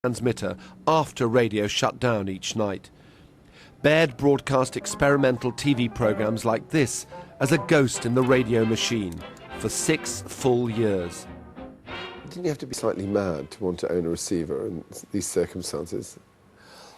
transmitter after radio shut down each night. Baird broadcast experimental TV programmes like this as a ghost in the radio machine for 6 full years. Didn't you have to be slightly mad to want to own a receiver in these circumstances?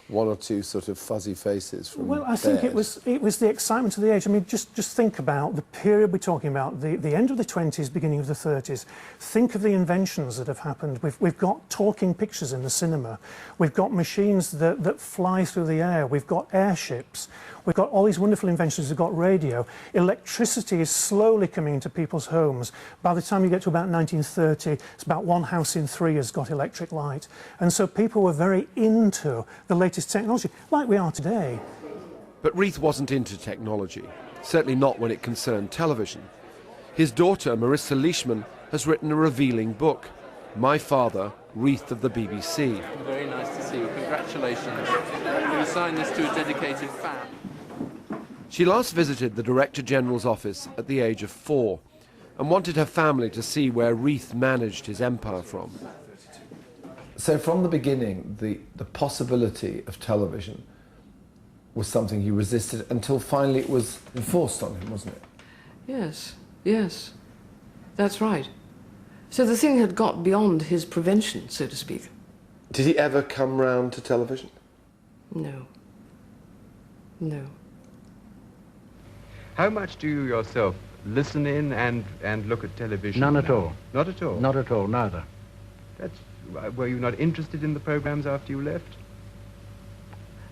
One or two sort of fuzzy faces from Well, I think it was the excitement of the age. I mean, just think about the period we're talking about, the end of the 20s, beginning of the 30s. Think of the inventions that have happened. We've got talking pictures in the cinema. We've got machines that fly through the air. We've got airships. We've got all these wonderful inventions. We've got radio. Electricity is slowly coming into people's homes. By the time you get to about 1930, it's about 1 house in 3 has got electric light. And so people were very into the latest technology, like we are today. But Reith wasn't into technology, certainly not when it concerned television. His daughter, Marissa Leishman, has written a revealing book, My Father, Reith of the BBC. Very nice to see you. Congratulations. You sign this to a dedicated fan. She last visited the Director General's office at the age of 4 and wanted her family to see where Reith managed his empire from. So from the beginning, the possibility of television was something he resisted until finally it was enforced on him, wasn't it? Yes, yes, that's right. So the thing had got beyond his prevention, so to speak. Did he ever come round to television? No. No. How much do you yourself listen in and look at television? None at all. Not at all? Not at all, neither. Were you not interested in the programs after you left?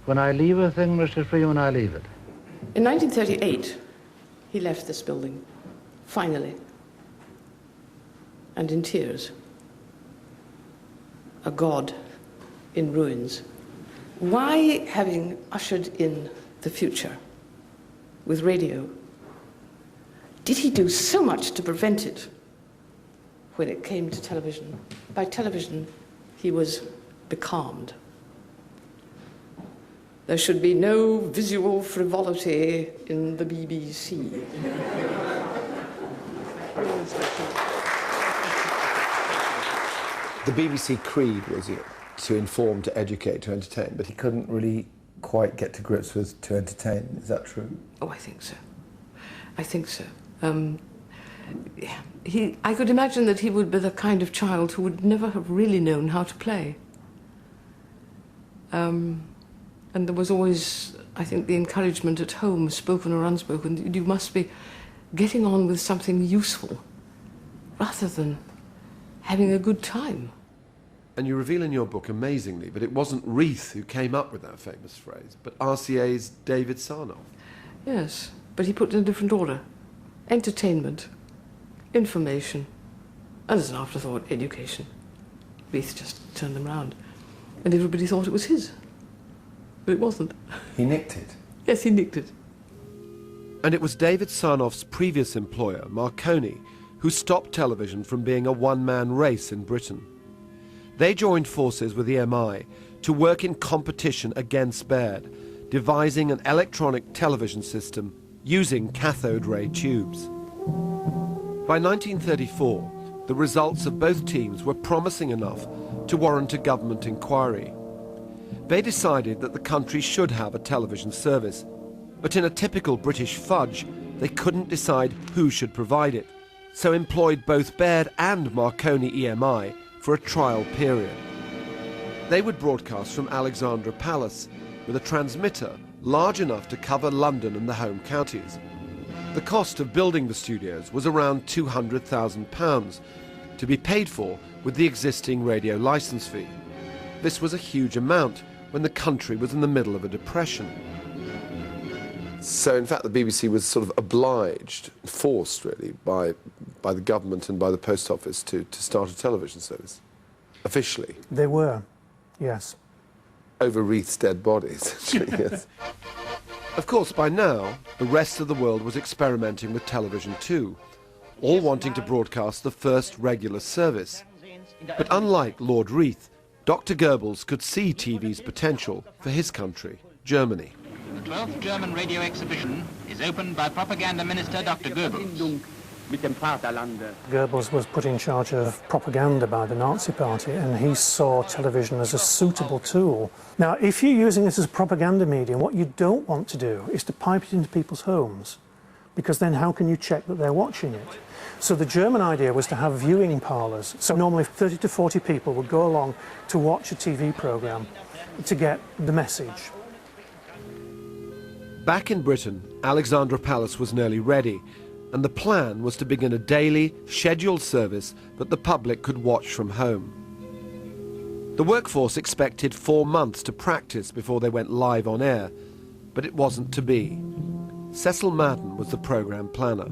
When I leave a thing, Mr. Freeman, I leave it. In 1938, he left this building, finally, and in tears. A god in ruins. Why, having ushered in the future with radio, did he do so much to prevent it when it came to television? By television, he was becalmed. There should be no visual frivolity in the BBC. The BBC creed was to inform, to educate, to entertain, but he couldn't really quite get to grips with to entertain. Is that true? Oh, I think so. I think so. I could imagine that he would be the kind of child who would never have really known how to play. And there was always, I think, the encouragement at home, spoken or unspoken, you must be getting on with something useful rather than having a good time. And you reveal in your book, amazingly, that it wasn't Reith who came up with that famous phrase, but RCA's David Sarnoff. Yes, but he put it in a different order. Entertainment, information, and as an afterthought, education. Reith just turned them round, and everybody thought it was his. But it wasn't. He nicked it? Yes, he nicked it. And it was David Sarnoff's previous employer, Marconi, who stopped television from being a one-man race in Britain. They joined forces with EMI to work in competition against Baird, devising an electronic television system using cathode ray tubes. By 1934, the results of both teams were promising enough to warrant a government inquiry. They decided that the country should have a television service, but in a typical British fudge, they couldn't decide who should provide it, so employed both Baird and Marconi EMI for a trial period. They would broadcast from Alexandra Palace with a transmitter large enough to cover London and the home counties. The cost of building the studios was around £200,000, to be paid for with the existing radio licence fee. This was a huge amount when the country was in the middle of a depression. So in fact the BBC was sort of obliged, forced really, by the government and by the post office to start a television service, officially. They were, yes. Over Reith's dead bodies, actually, yes. Of course, by now, the rest of the world was experimenting with television too, all wanting to broadcast the first regular service. But unlike Lord Reith, Dr. Goebbels could see TV's potential for his country, Germany. The 12th German radio exhibition is opened by Propaganda Minister Dr. Goebbels. mit dem Vaterlande. Goebbels was put in charge of propaganda by the Nazi Party, and he saw television as a suitable tool. Now, if you're using this as a propaganda medium, what you don't want to do is to pipe it into people's homes, because then how can you check that they're watching it? So the German idea was to have viewing parlours. So normally 30 to 40 people would go along to watch a TV programme to get the message. Back in Britain, Alexandra Palace was nearly ready, and the plan was to begin a daily, scheduled service that the public could watch from home. The workforce expected 4 months to practice before they went live on air, but it wasn't to be. Cecil Madden was the programme planner.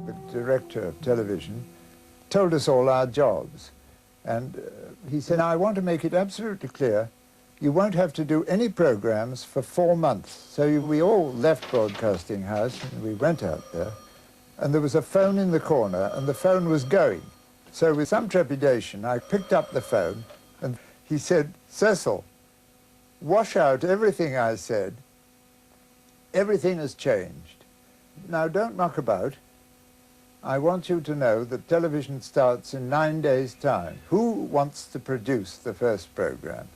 The director of television told us all our jobs, and he said, I want to make it absolutely clear you won't have to do any programs for 4 months. So we all left Broadcasting House and we went out there, and there was a phone in the corner and the phone was going. So with some trepidation I picked up the phone and he said, Cecil, wash out everything I said. Everything has changed. Now don't muck about. I want you to know that television starts in 9 days' time. Who wants to produce the first program?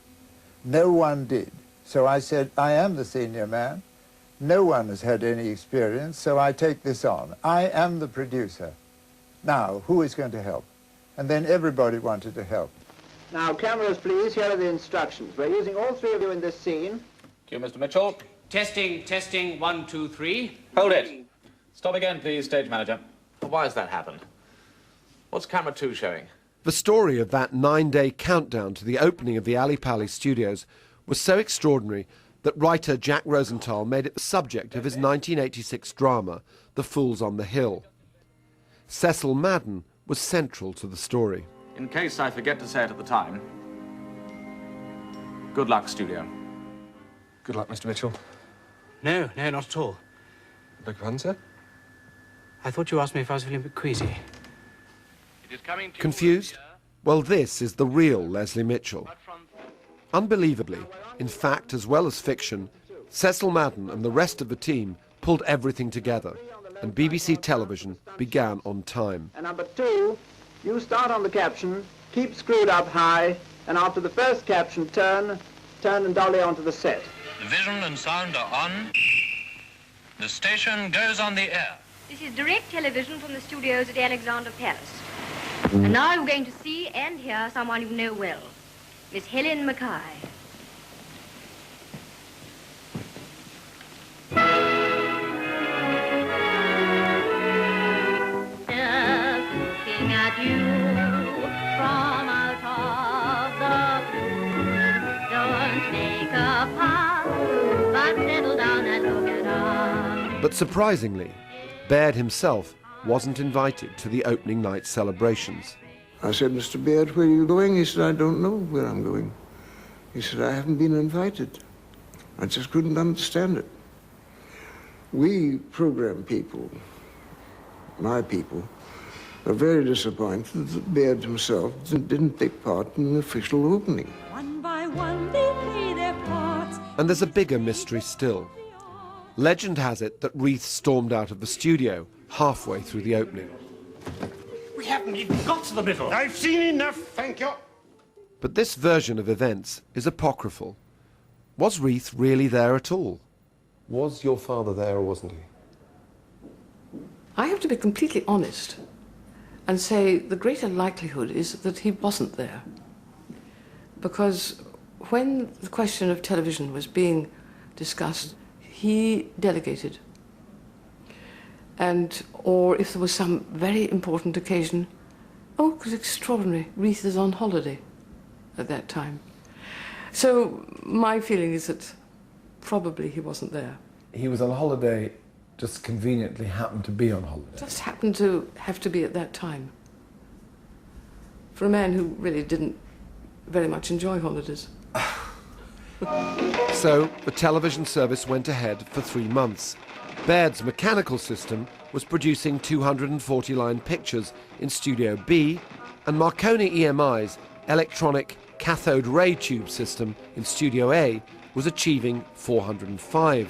No one did. So I said, I am the senior man. No one has had any experience, so I take this on. I am the producer. Now, who is going to help? And then everybody wanted to help. Now, cameras, please. Here are the instructions. We're using all three of you in this scene. Cue, Mr. Mitchell. Testing, 1, 2, 3. Hold it. Stop again, please, stage manager. Why has that happened? What's camera 2 showing? The story of that 9-day countdown to the opening of the Ali Pali studios was so extraordinary that writer Jack Rosenthal made it the subject of his 1986 drama, The Fools on the Hill. Cecil Madden was central to the story. In case I forget to say it at the time, good luck, studio. Good luck, Mr. Mitchell. No, not at all. Beg your pardon, sir? I thought you asked me if I was feeling a bit queasy. Confused? Well, this is the real Leslie Mitchell. Unbelievably, in fact as well as fiction, Cecil Madden and the rest of the team pulled everything together, and BBC television began on time. And number 2, you start on the caption, keep screwed up high, and after the first caption, turn and dolly onto the set. The vision and sound are on. The station goes on the air. This is direct television from the studios at Alexandra Palace. And now we're going to see and hear someone you know well, Miss Helen Mackay. Looking at you from out of the blue. Don't take a path, but settle down and look at us. But surprisingly, Baird himself wasn't invited to the opening night celebrations. I said, Mr. Baird, where are you going? He said, I don't know where I'm going. He said, I haven't been invited. I just couldn't understand it. We program people, my people, are very disappointed that Baird himself didn't take part in the official opening. One by one they play their parts. And there's a bigger mystery still. Legend has it that Reith stormed out of the studio halfway through the opening. We haven't even got to the middle. I've seen enough, thank you. But this version of events is apocryphal. Was Reith really there at all? Was your father there or wasn't he? I have to be completely honest and say the greater likelihood is that he wasn't there. Because when the question of television was being discussed, he delegated. Or if there was some very important occasion, oh, it was extraordinary, Reith is on holiday at that time. So my feeling is that probably he wasn't there. He was on holiday, just conveniently happened to be on holiday. Just happened to have to be at that time. For a man who really didn't very much enjoy holidays. So the television service went ahead for 3 months. Baird's mechanical system was producing 240-line pictures in Studio B, and Marconi EMI's electronic cathode ray tube system in Studio A was achieving 405.